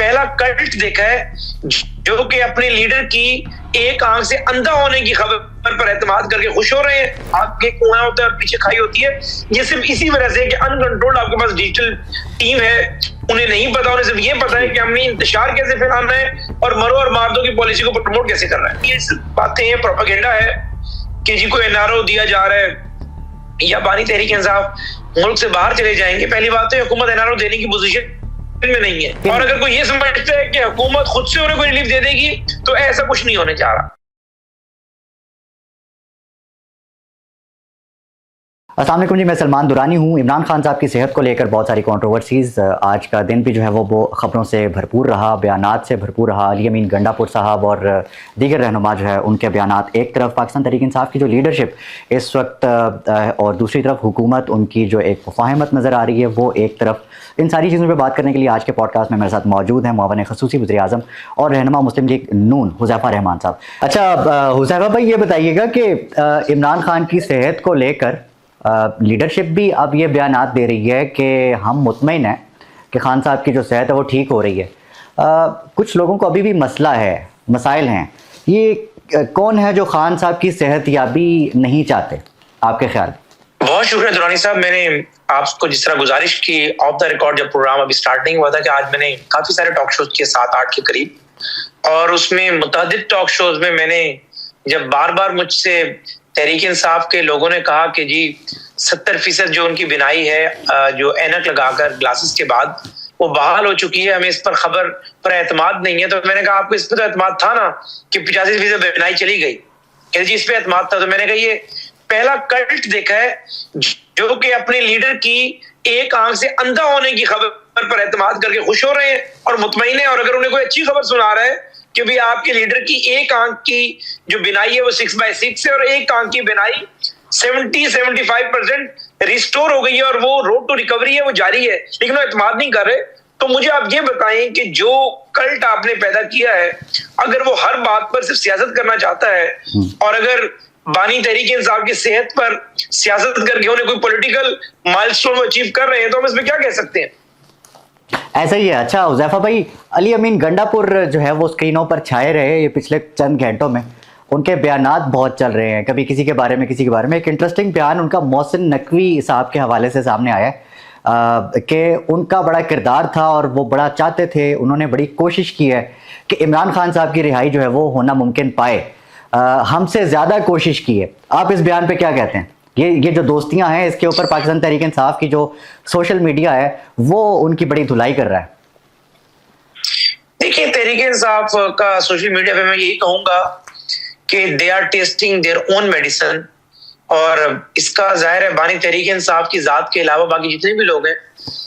पहला कल्ट देखा है जो कि अपने लीडर की एक आंख से अंधा होने की खबर पर एतमाद करके खुश हो रहे हैं। आगे कुआं होता है और पीछे खाई होती है। ये सिर्फ इसी वजह से कि अनकंट्रोल्ड आपके पास डिजिटल टीम है, उन्हें नहीं पता, उन्हें सिर्फ ये पता है कि हमने इंतशार कैसे फैलाना है और मरो और मार दो की पॉलिसी को प्रमोट कैसे करना है। ये सिर्फ बातें हैं, प्रोपेगेंडा है कि जी को एनआरओ दिया जा रहा है या बानी तहरीक इंसाफ मुल्क से बाहर चले जाएंगे। पहली बात तो हुकूमत एनआरओ देने की पोजीशन में नहीं है, और अगर कोई ये समझता है कि हुकूमत खुद से उन्हें कोई रिलीफ दे देगी तो ऐसा कुछ नहीं होने जा रहा। अस्सलाम वालेकुम जी, मैं सलमान दुरानी हूँ। इमरान खान साहब की सेहत को लेकर बहुत सारी कंट्रोवर्सीज़, आज का दिन भी जो है वो ख़बरों से भरपूर रहा, बयानात से भरपूर रहा। अली अमीन गंडापुर साहब और दीगर रहनुमा जो है उनके बयानात, एक तरफ पाकिस्तान तहरीक इंसाफ की जो लीडरशिप इस वक्त और दूसरी तरफ हुकूमत, उनकी जो एक मुफाहमत नज़र आ रही है वो एक तरफ। इन सारी चीज़ों पर बात करने के लिए आज के पॉडकास्ट में मेरे साथ मौजूद हैं मुआवन खसूसी वज़ीर आज़म और रहनुमा मुस्लिम लीग नून हुज़ैफ़ा रहमान साहब। अच्छा हुज़ैफ़ा भाई, ये बताइएगा कि इमरान खान की सेहत को लेकर लीडरशिप भी अब ये बयानात दे रही है कि हम मुतमईन हैं कि खान साहब की जो सेहत है वो ठीक हो रही है। कुछ लोगों को अभी भी मसला है, मसाइल हैं। ये कौन है जो खान साहब की सेहत याबी नहीं चाहते, आपके ख्याल? बहुत शुक्रिया दुरानी साहब। मैंने आपको जिस तरह गुजारिश की ऑफ द रिकॉर्ड, जब प्रोग्राम अभी स्टार्ट नहीं हुआ था, कि आज मैंने काफी सारे टॉक शोज किए, 7-8 के करीब, और उसमें मुतअद्दिद टॉक शोज में मैंने जब बार बार मुझसे तहरीक इंसाफ के लोगों ने कहा कि जी 70% जो उनकी बिनाई है, जो ऐनक लगाकर ग्लासेस के बाद, वो बहाल हो चुकी है, हमें इस पर खबर पर एतमाद नहीं है। तो मैंने कहा आपको इस पर तो एतमाद था ना कि 85% बिनाई चली गई, जी इस पे एतमाद था। तो मैंने कहा ये पहला कल्ट देखा है जो कि अपने लीडर की एक आंख से अंधा होने की खबर पर एतमाद करके खुश हो रहे हैं और मुतमईन है। और अगर उन्हें कोई अच्छी खबर सुना रहा है कि भी आपके लीडर की एक आंख की जो बिनाई है वो 6/6 है और एक आंख की बिनाई 70-75% रिस्टोर हो गई है और वो रोड टू रिकवरी है, वो जारी है, लेकिन वो एतमाद नहीं कर रहे। तो मुझे आप ये बताएं कि जो कल्ट आपने पैदा किया है, अगर वो हर बात पर सिर्फ सियासत करना चाहता है और अगर बानी तहरीक इंसाफ की सेहत पर सियासत करके उन्हें कोई पॉलिटिकल माइलस्टोन अचीव कर रहे हैं, तो हम इसमें क्या कह सकते हैं? ऐसा ही है। अच्छा हुज़ैफ़ा भाई, अली अमीन गंडापुर जो है वो स्क्रीनों पर छाए रहे ये पिछले चंद घंटों में, उनके बयानात बहुत चल रहे हैं, कभी किसी के बारे में किसी के बारे में। एक इंटरेस्टिंग बयान उनका मोहसिन नकवी साहब के हवाले से सामने आया है कि उनका बड़ा किरदार था और वो बड़ा चाहते थे, उन्होंने बड़ी कोशिश की है कि इमरान खान साहब की रिहाई जो है वो होना मुमकिन पाए, हमसे ज़्यादा कोशिश की है। आप इस बयान पे क्या कहते हैं? ये जो दोस्तियां हैं, इसके ऊपर पाकिस्तान तहरीक इंसाफ की जो सोशल मीडिया है वो उनकी बड़ी धुलाई कर रहा है। देखिए, तहरीक इंसाफ का सोशल मीडिया पे मैं यही कहूंगा कि they are testing their own medicine, और इसका जाहिर है बानी तहरीक इंसाफ की जात के अलावा बाकी जितने भी लोग हैं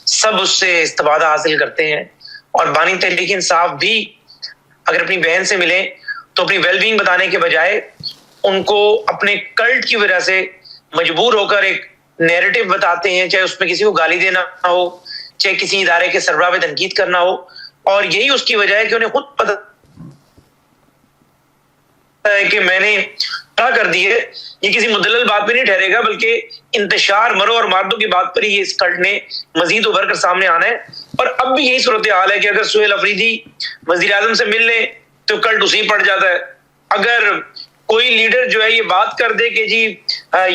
सब उससे इस्तेफादा हासिल करते हैं। और बानी तहरीक इंसाफ भी अगर अपनी बहन से मिले तो अपनी वेलबींग बताने के बजाय उनको अपने कल्ट की वजह से मजबूर होकर एक नैरेटिव बताते हैं, चाहे उसमें किसी को गाली देना हो, चाहे किसी इदारे के सरबराह पे तनकीद करना हो। और यही उसकी वजह है कि उन्हें खुद पता है कि मैंने क्या कर दी है। ये किसी मुदल्लल बात पे नहीं ठहरेगा, बल्कि इंतशार मरो और मार दो की बात पर ही ये इस कल्ट ने मजीद उभर कर सामने आना है। और अब भी यही सूरत हाल है कि अगर सुहेल अफरीदी वजीर आजम से मिल ले तो कल्ट उसी पड़ जाता है। अगर कोई लीडर जो है ये बात कर दे कि जी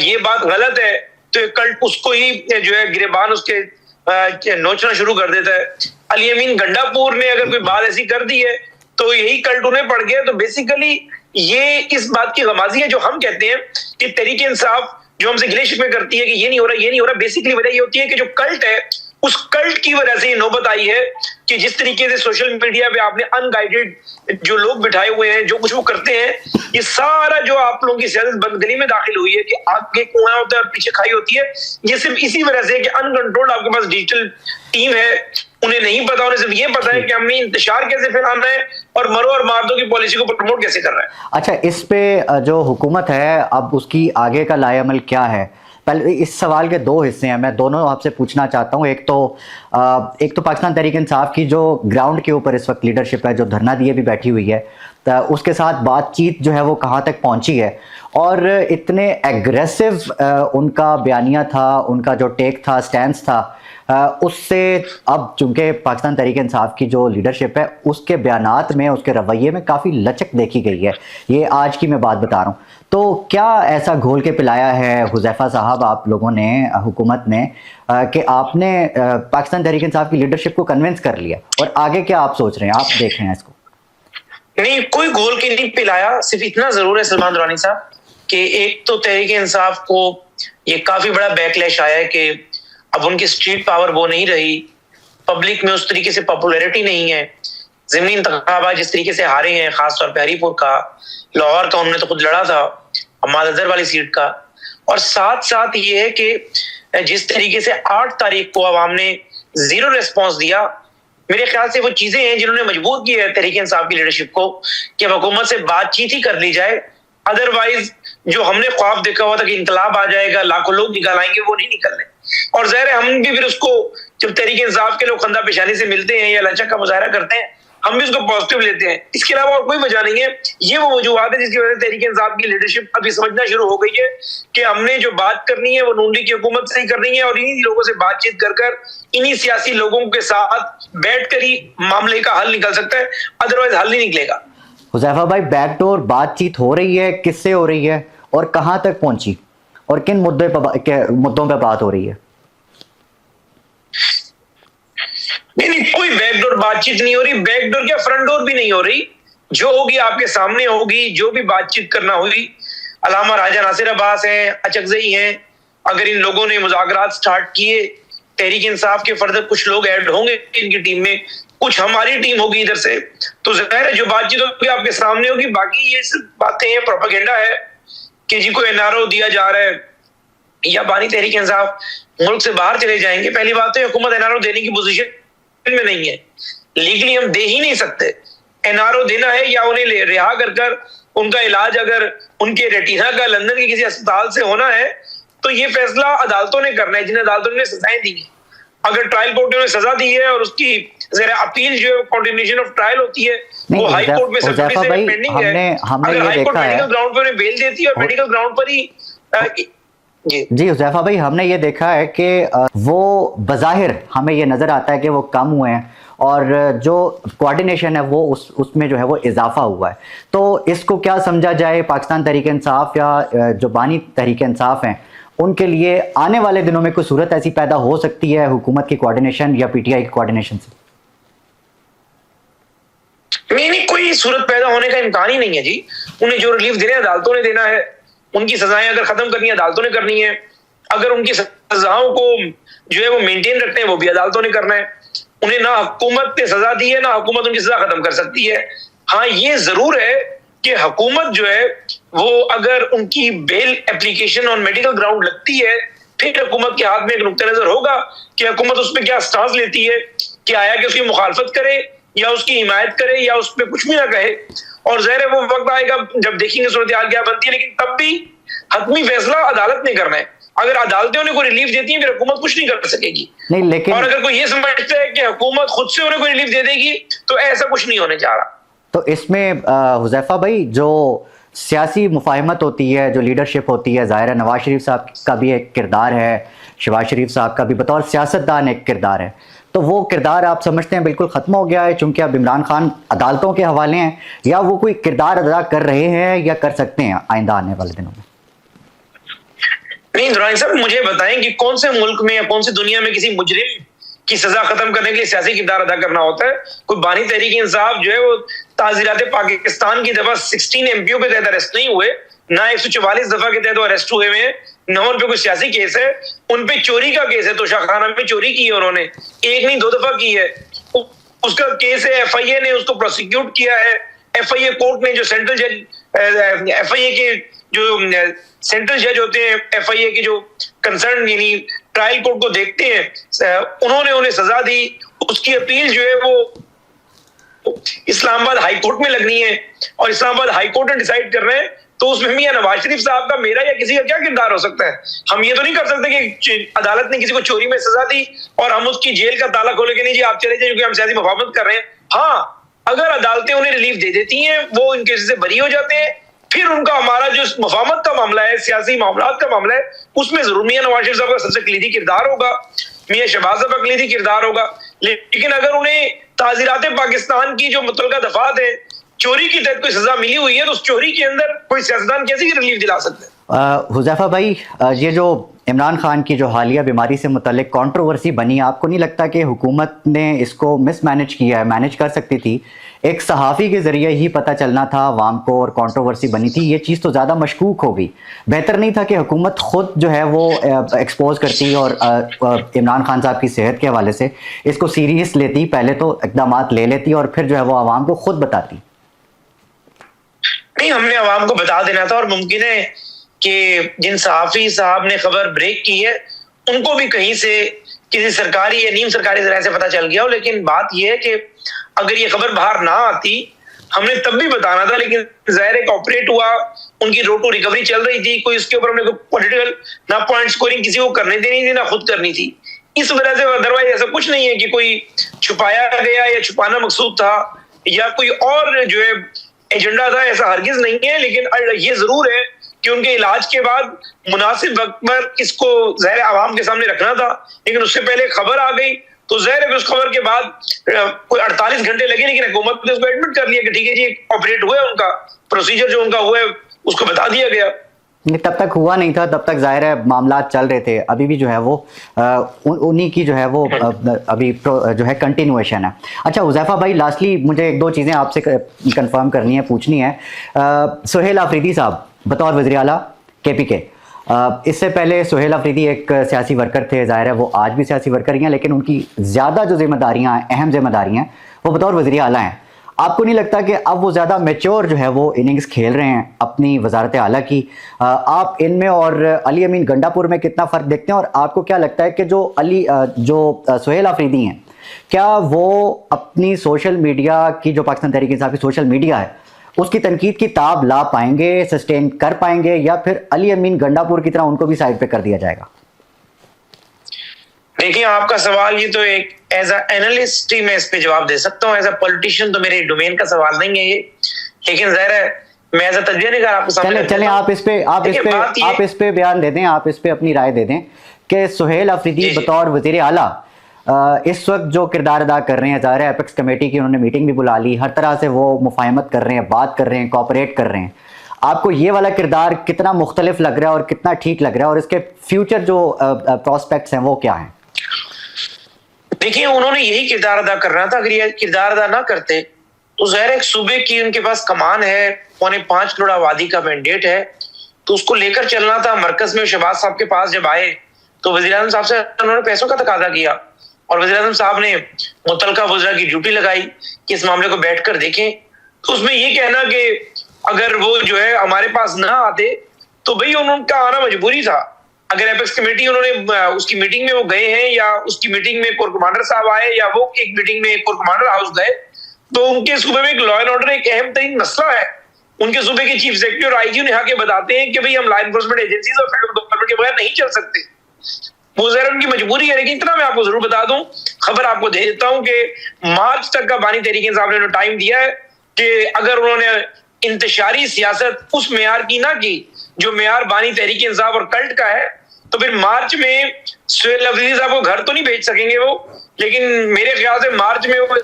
ये बात गलत है, तो कल्ट उसको ही जो है गिरेबान उसके नोचना शुरू कर देता है। अली अमीन गंडापुर ने अगर कोई बात ऐसी कर दी है तो यही कल्ट उन्हें पड़ गया। तो बेसिकली ये इस बात की गमाजी है जो हम कहते हैं कि तहरीक इंसाफ जो हमसे गिले शिकवे करती है कि ये नहीं हो रहा, ये नहीं हो रहा। बेसिकली वजह ये होती है कि जो कल्ट है उस कल्ट की वजह से ये नौबत आई है कि जिस तरीके से सोशल मीडिया पे आपने अनगाइडेड जो लोग बिठाए हुए हैं, जो कुछ वो करते हैं, ये सारा जो आप लोगों की सियासत बंदगली में दाखिल हुई है कि आगे कुआं होता है और पीछे खाई होती है। ये सिर्फ इसी वजह से कि अनकंट्रोल्ड आपके पास डिजिटल टीम है, उन्हें नहीं पता, उन्हें सिर्फ ये पता है कि हमने इंतशार कैसे फैलाना है और मरो और मार दो की पॉलिसी को प्रमोट कैसे करना है। अच्छा, इस पे जो हुकूमत है अब उसकी आगे का लाएअमल क्या है? पहले इस सवाल के दो हिस्से हैं, मैं दोनों आपसे पूछना चाहता हूँ। एक तो पाकिस्तान तहरीक इंसाफ की जो ग्राउंड के ऊपर इस वक्त लीडरशिप है, जो धरना दिए भी बैठी हुई है, तो उसके साथ बातचीत जो है वो कहाँ तक पहुँची है, और इतने एग्रेसिव उनका बयानिया था, उनका जो टेक था, स्टैंस था, उससे अब चूंकि पाकिस्तान तहरीक इंसाफ की जो लीडरशिप है उसके बयानात में, उसके रवैये में काफ़ी लचक देखी गई है। ये आज की मैं बात बता रहा हूँ। तो क्या ऐसा घोल के पिलाया है हुज़ैफा साहब आप लोगों ने, हुकूमत ने, कि आपने पाकिस्तान तहरीक इंसाफ की लीडरशिप को कन्विंस कर लिया, और आगे क्या आप सोच रहे हैं, आप देख रहे हैं इसको? नहीं, कोई घोल के नहीं पिलाया। सिर्फ इतना जरूर है सलमान दुरानी साहब कि एक तो तहरीक इंसाफ को ये काफी बड़ा बैकलैश आया है कि अब उनकी स्ट्रीट पावर वो नहीं रही, पब्लिक में उस तरीके से पॉपुलैरिटी नहीं है। ज़मीनी इंतखाबात जिस तरीके से हारे हैं, खासतौर पर हरीपुर का, लाहौर का उन्होंने तो खुद लड़ा था, हमाद अजहर वाली सीट का, और साथ साथ ये है कि जिस तरीके से 8 तारीख को अवाम ने जीरो रिस्पॉन्स दिया, मेरे ख्याल से वो चीजें हैं जिन्होंने मजबूर किया है तहरीक इंसाफ की लीडरशिप को कि हुकूमत से बातचीत ही कर ली जाए। अदरवाइज जो हमने ख्वाब देखा हुआ था कि इंकलाब आ जाएगा, लाखों लोग निकल आएंगे, वो नहीं निकलने। और ज़ाहिर है हम भी फिर उसको, जब तहरीक इंसाफ के लोग खंदा पेशानी से मिलते हैं या लचक का मुजाहरा करते हैं, हम भी उसको पॉजिटिव लेते हैं। इसके अलावा और कोई वजह नहीं है। ये वो वजूहत है जिसकी वजह से तहरीक इंसाफ की लीडरशिप अभी समझना शुरू हो गई है कि हमने जो बात करनी है वो नून लीग की हुकूमत से ही करनी है, और इन्हीं लोगों से बातचीत कर इन्हीं सियासी लोगों के साथ बैठकर ही मामले का हल निकल सकता है, अदरवाइज हल नहीं निकलेगा। हुज़ैफा भाई, बैकडोर बातचीत हो रही है, किससे हो रही है और कहां तक पहुंची, और किन मुद्दों पे बात हो रही है? नहीं, कोई बैकडोर बातचीत नहीं हो रही। बैकडोर क्या, फ्रंट डोर भी नहीं हो रही। जो होगी आपके सामने होगी। जो भी बातचीत करना होगी, अलामा राजा नासिर अब्बास हैं, अचकज़ई हैं, अगर इन लोगों ने मुज़ाकरात स्टार्ट किए, तहरीक इंसाफ के फर्दर कुछ लोग ऐड होंगे इनकी टीम में, कुछ हमारी टीम होगी इधर से, तो ज़ाहिर है जो बातचीत होगी आपके सामने होगी। बाकी ये सिर्फ बातें हैं, प्रोपेगेंडा है कि जी को एनआरओ दिया जा रहा है या बानी तहरीक इंसाफ मुल्क से बाहर चले जाएंगे। पहली बात है हुकूमत एनआरओ देने की पोजीशन में नहीं है, लीगली हम दे ही नहीं सकते। एनआरओ देना है या उन्हें रिहा कर उनका इलाज अगर उनके रेटिना का लंदन के किसी अस्पताल से होना है तो ये फैसला अदालतों ने करना है, जिन अदालतों ने सजाएं दी है। अगर ट्रायल कोर्ट ने सजा दी है और उसकी जरा अपील जो है कंटिन्यूएशन ऑफ ट्रायल होती है, वो हाई कोर्ट में सब पेंडिंग है। अगर हाई कोर्ट मेडिकल ग्राउंड पर उन्हें बेल देती है और मेडिकल ग्राउंड पर ही जी हुज़ैफा भाई, हमने ये देखा है कि वो बज़ाहिर हमें ये नज़र आता है कि वो कम हुए हैं, और जो कोऑर्डिनेशन है वो उसमें जो है वो इजाफा हुआ है। तो इसको क्या समझा जाए, पाकिस्तान तहरीक इंसाफ या जो बानी तहरीक इंसाफ हैं उनके लिए आने वाले दिनों में कोई सूरत ऐसी पैदा हो सकती है हुकूमत की कोऑर्डिनेशन या पीटीआई की कोऑर्डिनेशन से? नहीं, कोई सूरत पैदा होने का इम्कान ही नहीं है जी। उन्हें जो रिलीफ देना है अदालतों ने देना है, उनकी सजाएं अगर खत्म करनी है अदालतों ने करनी है, अगर उनकी सजाओं को जो है वो मेंटेन रखते हैं वो भी अदालतों ने करना है। उन्हें ना हुकूमत ने सजा दी है ना हुकूमत उनकी सजा खत्म कर सकती है। हाँ, ये जरूर है कि हुकूमत जो है वो अगर उनकी बेल एप्लीकेशन और मेडिकल ग्राउंड लगती है, फिर हुकूमत के हाथ में एक नुक्ता नजर होगा कि हुकूमत उस पर क्या स्टांस लेती है, कि आया कि उसकी मुखालफत करे या उसकी हिमायत करे या उस पर कुछ भी ना कहे। और ज़ाहिर है वो वक्त आएगा जब देखेंगे सूरत हाल क्या बनती है, लेकिन तब भी हतमी फैसला अदालत ने करना है। अगर अदालतें उन्हें कोई रिलीफ देती हैं फिर हुकूमत कुछ नहीं कर सकेगी। नहीं, लेकिन और अगर कोई ये समझता है कि हुकूमत खुद से उन्हें कोई रिलीफ दे देगी तो ऐसा कुछ नहीं होने जा रहा। तो इसमें हुज़ैफा भाई, जो सियासी मुफाहमत होती है, जो लीडरशिप होती है, ज़ाहिर है नवाज शरीफ साहब का भी एक किरदार है, शहबाज शरीफ साहब का भी बतौर सियासतदान एक किरदार है, तो वो किरदार आप समझते हैं बिल्कुल ख़त्म हो गया है चूंकि अब इमरान खान अदालतों के हवाले हैं, या वो कोई किरदार अदा कर रहे हैं या कर सकते हैं आइंदा आने वाले दिनों में? नहीं दुरानी साहब, मुझे बताएं कि कौन से मुल्क में या कौन सी दुनिया में किसी मुजरिम की सजा खत्म करने के लिए सियासी किरदार अदा करना होता है? कोई बानी तहरीक इंसाफ जो है वो ताज़ीरात पाकिस्तान की दफा 16 एमपीओ के तहत अरेस्ट नहीं हुए, ना 144 दफा के तहत अरेस्ट हुए हैं, न उन पे कोई सियासी केस है। उन पे चोरी का केस है, तो शाखाना में चोरी की है उन्होंने, एक नहीं 2 दफा की है। उसका केस है, एफआईए ने उसको प्रोसिक्यूट किया है। एफआईए कोर्ट ने जो सेंट्रल जज, एफआईए के जो सेंट्रल जज होते हैं, एफआईए के जो कंसर्न यानी ट्रायल कोर्ट को देखते हैं, उन्होंने उन्हें सजा दी। उसकी अपील जो है वो इस्लामाबाद हाई कोर्ट में लगनी है और इस्लामाबाद हाई कोर्ट ने डिसाइड कर रहे हैं। तो उसमें मियां नवाज शरीफ साहब का, मेरा या किसी का क्या किरदार हो सकता है? हम ये तो नहीं कर सकते कि अदालत ने किसी को चोरी में सजा दी और हम उसकी जेल का ताला खोले कि नहीं जी आप चले जाइए क्योंकि हम सियासी मुफाहमत कर रहे हैं। हाँ, अगर अदालतें उन्हें रिलीफ दे देती हैं, वो इन केस से बरी हो जाते हैं, फिर उनका हमारा जो मुफाहमत का मामला है, सियासी मामलात का मामला है, उसमें जरूर मियां नवाज शरीफ साहब का सबसे क्लीदी किरदार होगा। मियां शहबाज अकलीदी किरदार होगा। लेकिन अगर उन्हें ताज़ीरात पाकिस्तान की जो मुतलका दफात है चोरी की तहत कोई सजा मिली हुई है, तो उस चोरी के अंदर कोई सियासतदान कैसे रिलीफ दिला सकते हैं? हुज़ैफा भाई, ये जो इमरान खान की जो हालिया बीमारी से मुतल्लिक कंट्रोवर्सी बनी, आपको नहीं लगता कि हुकूमत ने इसको मिसमैनेज किया है? मैनेज कर सकती थी, एक सहाफ़ी के ज़रिए ही पता चलना था आवाम को और कंट्रोवर्सी बनी थी, ये चीज़ तो ज़्यादा मशकूक हो गई। बेहतर नहीं था कि हुकूमत ख़ुद जो है वो एक्सपोज करती और इमरान खान साहब की सेहत के हवाले से इसको सीरियस लेती, पहले तो इक़दाम ले लेती और फिर जो है वो आवाम को ख़ुद बताती? नहीं, हमने आवाम को बता देना था, और मुमकिन है कि जिन सहाफ़ी साहब ने खबर ब्रेक की है उनको भी कहीं से किसी सरकारी या नीम सरकारी जरिए से पता चल गया हो। लेकिन बात यह है कि अगर ये खबर बाहर ना आती, हमने तब भी बताना था, लेकिन जाहिर है ऑपरेट हुआ, उनकी रोड टू रिकवरी चल रही थी, कोई उसके ऊपर हमने कोई पॉलिटिकल ना पॉइंट स्कोरिंग किसी को करने देनी थी ना खुद करनी थी। इस वजह से अदरवाइज ऐसा कुछ नहीं है कि कोई छुपाया गया या छुपाना मकसूद था या कोई और जो है एजेंडा था, ऐसा हरगिज नहीं है। लेकिन ये जरूर है कि उनके इलाज के बाद मुनासिब वक्त पर इसको ज़ाहिर आवाम के सामने रखना था, लेकिन उससे पहले खबर आ गई, तो ज़ाहिर है उस खबर के बाद कोई 48 घंटे लगे, लेकिन हुकूमत ने उसको एडमिट कर लिया कि ठीक है जी ऑपरेट हुआ है, उनका प्रोसीजर जो उनका हुआ है उसको बता दिया गया। तब तक हुआ नहीं था, तब तक जाहिर है मामला चल रहे थे, अभी भी जो है वो उन्हीं की जो है वो अभी जो है कंटिन्यूएशन है। अच्छा हुज़ैफा भाई, लास्टली मुझे एक दो चीज़ें आपसे कंफर्म करनी है, पूछनी है। सुहेल आफरीदी साहब बतौर वज़ीर आला KPK, इससे पहले सुहेल आफरीदी एक सियासी वर्कर थे, ज़ाहिर है वो आज भी सियासी वर्कर ही हैं, लेकिन उनकी ज़्यादा जो जिम्मेदारियाँ हैं, अहम जिम्मेदारियाँ हैं, वो बतौर वज़ीर आला हैं। आपको नहीं लगता कि अब वो ज़्यादा मैच्योर जो है वो इनिंग्स खेल रहे हैं अपनी वज़ारत आला की? आप इनमें और अली अमीन गंडापुर में कितना फ़र्क देखते हैं, और आपको क्या लगता है कि जो सुहेल आफरीदी हैं, क्या वो अपनी सोशल मीडिया की, जो पाकिस्तान तहरीक इंसाफ की सोशल मीडिया है, उसकी तनकीद की ताब ला पाएंगे, सस्टेन कर पाएंगे, या फिर अली अमीन गंडापुर की तरह उनको भी साइड पे कर दिया जाएगा? देखिए, आपका सवाल ये तो एक एज अ एनालिस्ट ही मैं इस पे जवाब दे सकता हूँ, एज अ पॉलिटिशियन तो मेरे डोमेन का सवाल नहीं है ये। लेकिन ज़ाहिर है मैं एज अ तजज़िया निगार आपको सामने चलें आप इस पे बयान दे दें, आप इस पे अपनी राय दे दें कि सुहेल आफरीदी बतौर वज़ीर आला इस वक्त जो किरदार अदा कर रहे हैं, ज़ाहिर है एपेक्स कमेटी की उन्होंने मीटिंग भी बुला ली, हर तरह से वो मुफाहमत कर रहे हैं, बात कर रहे हैं, कोऑपरेट कर रहे हैं। आपको ये वाला किरदार कितना मुख्तलिफ लग रहा है और कितना ठीक लग रहा है, और इसके फ्यूचर जो प्रॉस्पेक्ट्स हैं वो क्या हैं? देखिए, उन्होंने यही किरदार अदा करना था। अगर ये किरदार अदा ना करते तो ज़ाहिर एक सूबे की उनके पास कमान है, 5.25 करोड़ आबादी का मैंडेट है, तो उसको लेकर चलना था। मरकज में शहबाज साहब के पास जब आए तो वज़ीर आज़म साहब से उन्होंने पैसों का तकाजा किया, और वज़ीर आज़म साहब ने मुतलका वज़रा की ड्यूटी लगाई कि इस मामले को बैठकर देखें। तो उसमें ये कहना कि अगर वो जो है हमारे पास ना आते तो भाई उनका आना मजबूरी था। अगर एपेक्स कमेटी उन्होंने उसकी मीटिंग में वो गए हैं, या उसकी मीटिंग में कोर कमांडर साहब आए, या वो एक मीटिंग में कोर कमांडर हाउस गए, तो उनके सूबे में एक लॉ एंड ऑर्डर एक अहम तरीन मसला है। उनके सूबे के चीफ सेक्रेटरी और IG ने आके बताते हैं कि भाई हम लॉ एनफोर्समेंट एजेंसीज और फेडरल गवर्नमेंट के बगैर नहीं चल सकते। वो जरा उनकी मजबूरी है। लेकिन इतना मैं आपको जरूर बता दूं, खबर आपको दे देता हूं कि मार्च तक का बानी तहरीक इंसाफ ने टाइम दिया है कि अगर उन्होंने इंतशारी सियासत उस मेयार की ना की जो मेयार बानी तहरीक इंसाफ और कल्ट का है, तो फिर मार्च में सुहेल आफरीदी साहब को घर तो नहीं भेज सकेंगे वो, लेकिन मेरे ख्याल से मार्च में वो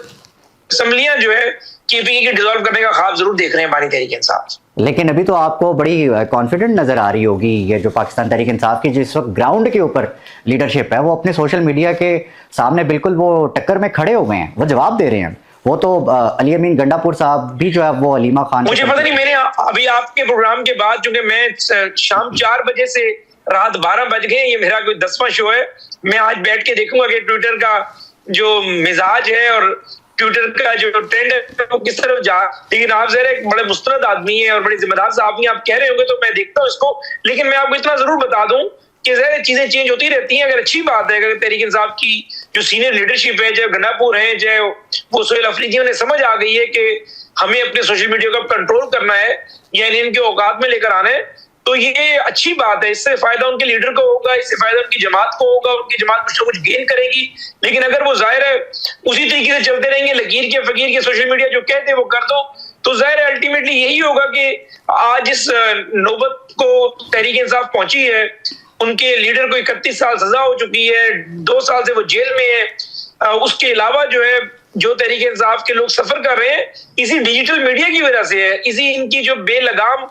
असम्बलियां जो है KPK की डिसॉल्व करने का ख्वाब जरूर देख रहे हैं बानी तहरीक इंसाफ। लेकिन अभी तो आपको बड़ी कॉन्फिडेंट नजर आ रही होगी ये जो पाकिस्तान तहरीक इंसाफ की जिस वक्त ग्राउंड के ऊपर लीडरशिप है, वो अपने सोशल मीडिया के सामने बिल्कुल वो टक्कर में खड़े हो गए हैं, वो जवाब दे रहे हैं। वो तो अली अमीन गंडापुर साहब भी जो है वो अलीमा खान, मुझे पता नहीं, मैंने अभी आपके प्रोग्राम के बाद, चूंकि मैं शाम 4 बजे से रात 12 बज गए, ये मेरा कोई 10वां शो है, मैं आज बैठ के देखूंगा कि ट्विटर का जो मिजाज है और ट्विटर का जो ट्रेंड है वो किस तरफ जा। लेकिन आप जरा एक बड़े मुस्तरद आदमी है और बड़ी जिम्मेदार आदमी, आप कह रहे होंगे तो मैं देखता हूँ इसको। लेकिन मैं आपको इतना जरूर बता दूं कि जरा चीजें चेंज होती रहती हैं। अगर अच्छी बात है, अगर तहरीक इंसाफ की जो सीनियर लीडरशिप है, चाहे गंडापुर है, चाहे वो सुहेल आफरीदी, उन्हें समझ आ गई है कि हमें अपने सोशल मीडिया को कंट्रोल करना है, यानी इनके औकात में लेकर आना है, तो ये अच्छी बात है। इससे फायदा उनके लीडर को होगा, इससे फायदा उनकी जमात को होगा, उनकी जमात कुछ ना कुछ गेन करेगी। लेकिन अगर वो जाहिर है उसी तरीके से चलते रहेंगे, लकीर के फकीर के सोशल मीडिया जो कहते हैं वो कर दो, तो जाहिर है अल्टीमेटली यही होगा कि आज इस नौबत को तहरीक इंसाफ पहुंची है उनके लीडर को 31 साल सजा हो चुकी है, 2 साल से वो जेल में है। उसके अलावा जो है जो तहरीक इंसाफ के लोग सफर कर रहे हैं इसी डिजिटल मीडिया की वजह से है, इसी इनकी जो बेलगाम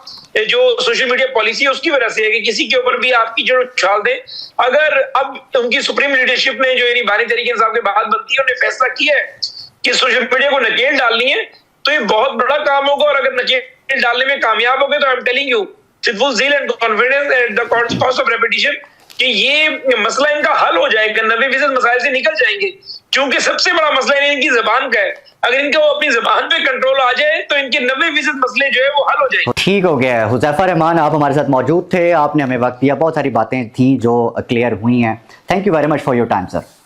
जो सोशल मीडिया पॉलिसी है उसकी वजह से है कि किसी के ऊपर भी आपकी जो उछाल दे। अगर अब उनकी सुप्रीम लीडरशिप ने जो यानी बानी तहरीक इंसाफ के बाद बनती है उन्हें फैसला किया है कि सोशल मीडिया को नकेल डालनी है, तो ये बहुत बड़ा काम होगा। और अगर नकेल डालने में कामयाब हो गए तो I am telling you with full zeal and confidence at the cost of repetition कि ये मसला इनका हल हो जाएगा, 90% मसाइल से निकल जाएंगे। क्योंकि सबसे बड़ा मसला इनकी जबान का है, अगर इनका वो अपनी जबान पे कंट्रोल आ जाए तो इनके 90% मसले जो है वो हल हो जाएंगे। ठीक हो गया है। हुज़ैफा रहमान, आप हमारे साथ मौजूद थे, आपने हमें वक्त दिया, बहुत सारी बातें थी जो क्लियर हुई हैं। Thank you very much for your time sir.